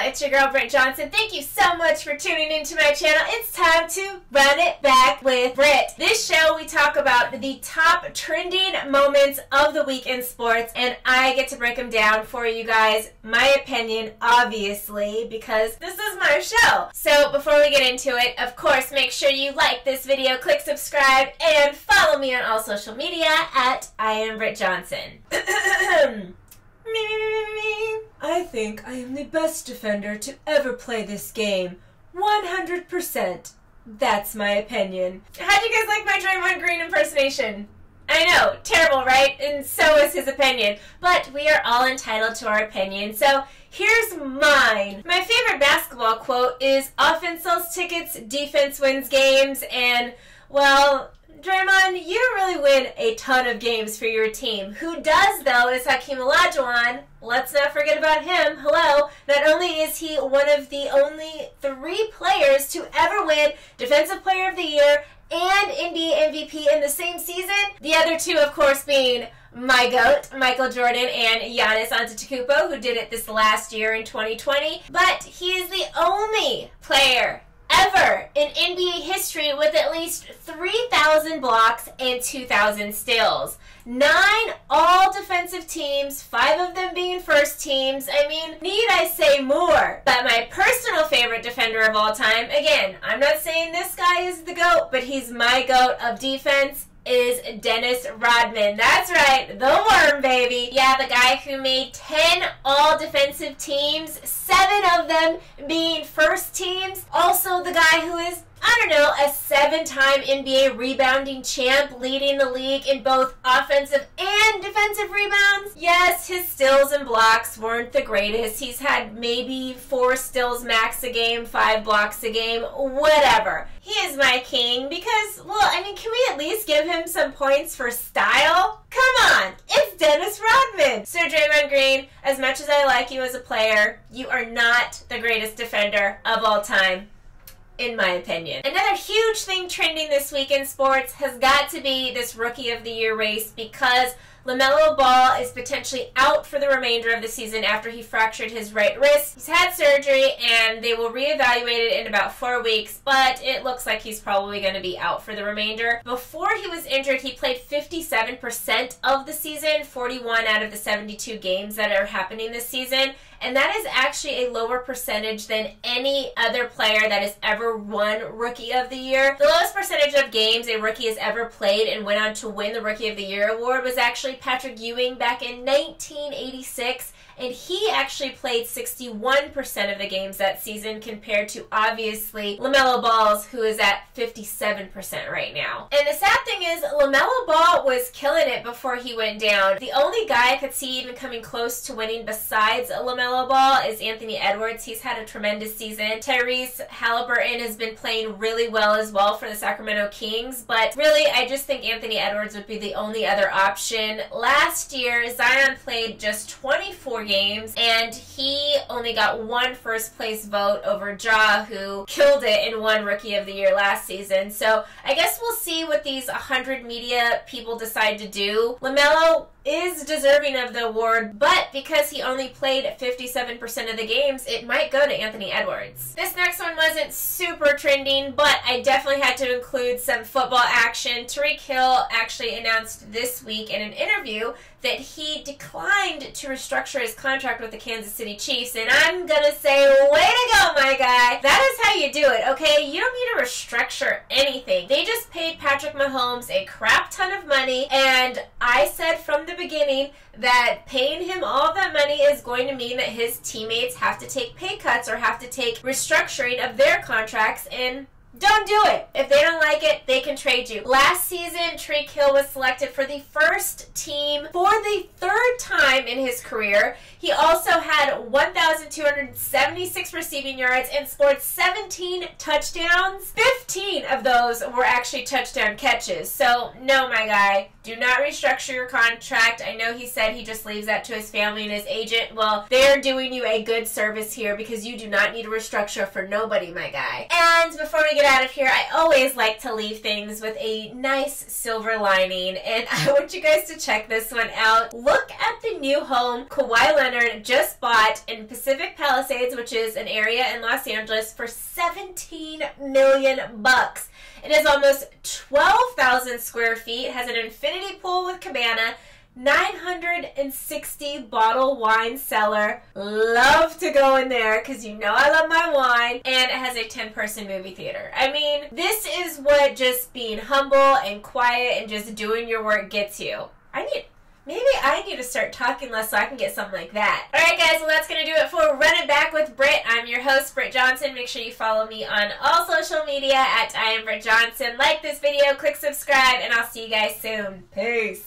It's your girl Britt Johnson. Thank you so much for tuning into my channel. It's time to run it back with Britt. This show we talk about the top trending moments of the week in sports, and I get to break them down for you guys. My opinion, obviously, because this is my show. So before we get into it, of course, make sure you like this video, click subscribe, and follow me on all social media at I am Britt Johnson. I think I am the best defender to ever play this game. 100%. That's my opinion. How'd you guys like my Draymond Green impersonation? I know, terrible, right? And so is his opinion. But we are all entitled to our opinion, so here's mine. My favorite basketball quote is, offense sells tickets, defense wins games, and, well, Draymond, you don't really win a ton of games for your team. Who does, though, is Hakeem Olajuwon. Let's not forget about him. Hello. Not only is he one of the only 3 players to ever win Defensive Player of the Year and NBA MVP in the same season, the other 2, of course, being my GOAT, Michael Jordan, and Giannis Antetokounmpo, who did it this last year in 2020. But he is the only player ever in NBA history with at least 3,000 blocks and 2,000 steals. 9 all-defensive teams, 5 of them being first teams. I mean, need I say more? But my personal favorite defender of all time, again, I'm not saying this guy is the GOAT, but he's my GOAT of defense, is Dennis Rodman. That's right, the worm, baby. Yeah, the guy who made 10 all-defensive teams, 7 of them being first teams. Also the guy who is, I don't know, a 7-time NBA rebounding champ, leading the league in both offensive and defensive rebounds. Yes, his steals and blocks weren't the greatest. He's had maybe 4 steals max a game, 5 blocks a game, whatever. He is my king because, well, I mean, can we at least give him some points for style? Come on, it's Dennis Rodman. So Draymond Green, as much as I like you as a player, you are not the greatest defender of all time, in my opinion. Another huge thing trending this week in sports has got to be this Rookie of the Year race, because Lamelo Ball is potentially out for the remainder of the season after he fractured his right wrist. He's had surgery and they will reevaluate it in about 4 weeks, but it looks like he's probably going to be out for the remainder. Before he was injured, he played 57% of the season, 41 out of the 72 games that are happening this season, and that is actually a lower percentage than any other player that has ever won Rookie of the Year. The lowest percentage of games a rookie has ever played and went on to win the Rookie of the Year award was actually Patrick Ewing back in 1986, and he actually played 61% of the games that season compared to, obviously, Lamelo Ball's, who is at 57% right now. And the sad thing is, Lamelo Ball was killing it before he went down. The only guy I could see even coming close to winning besides Lamelo Ball is Anthony Edwards. He's had a tremendous season. Tyrese Halliburton has been playing really well as well for the Sacramento Kings, but really, I just think Anthony Edwards would be the only other option. Last year, Zion played just 24 games, and he only got 1 first place vote over Ja, who killed it and won Rookie of the Year last season. So I guess we'll see what these 100 media people decide to do. LaMelo is deserving of the award, but because he only played 57% of the games, it might go to Anthony Edwards. This next one wasn't super trending, but I definitely had to include some football action. Tyreek Hill actually announced this week in an interview that he declined to restructure his contract with the Kansas City Chiefs, and I'm gonna say, way to go, my guy. That is how you do it, okay? You don't need to restructure anything. They just paid Patrick Mahomes a crap ton of money, and I said from the beginning that paying him all that money is going to mean that his teammates have to take pay cuts or have to take restructuring of their contracts, and don't do it. If they don't like it, they can trade you. Last season, Tyreek Hill was selected for the first team for the 3rd time in his career. He also had 1,276 receiving yards and scored 17 touchdowns. 15 of those were actually touchdown catches. So, no, my guy, Do not restructure your contract. I know he said he just leaves that to his family and his agent. Well, they're doing you a good service here because you do not need a restructure for nobody, my guy. And before we get out of here, I always like to leave things with a nice silver lining, and I want you guys to check this one out. Look at the new home Kawhi Leonard just bought in Pacific Palisades, which is an area in Los Angeles, for $17 million. It is almost 12,000 square feet, has an infinity pool with cabana, 960 bottle wine cellar. Love to go in there because you know I love my wine. And it has a 10-person movie theater. I mean, this is what just being humble and quiet and just doing your work gets you. Maybe I need to start talking less so I can get something like that. Alright guys, well that's going to do it for Run It Back with Britt. I'm your host, Britt Johnson. Make sure you follow me on all social media at I am Britt Johnson. Like this video, click subscribe, and I'll see you guys soon. Peace.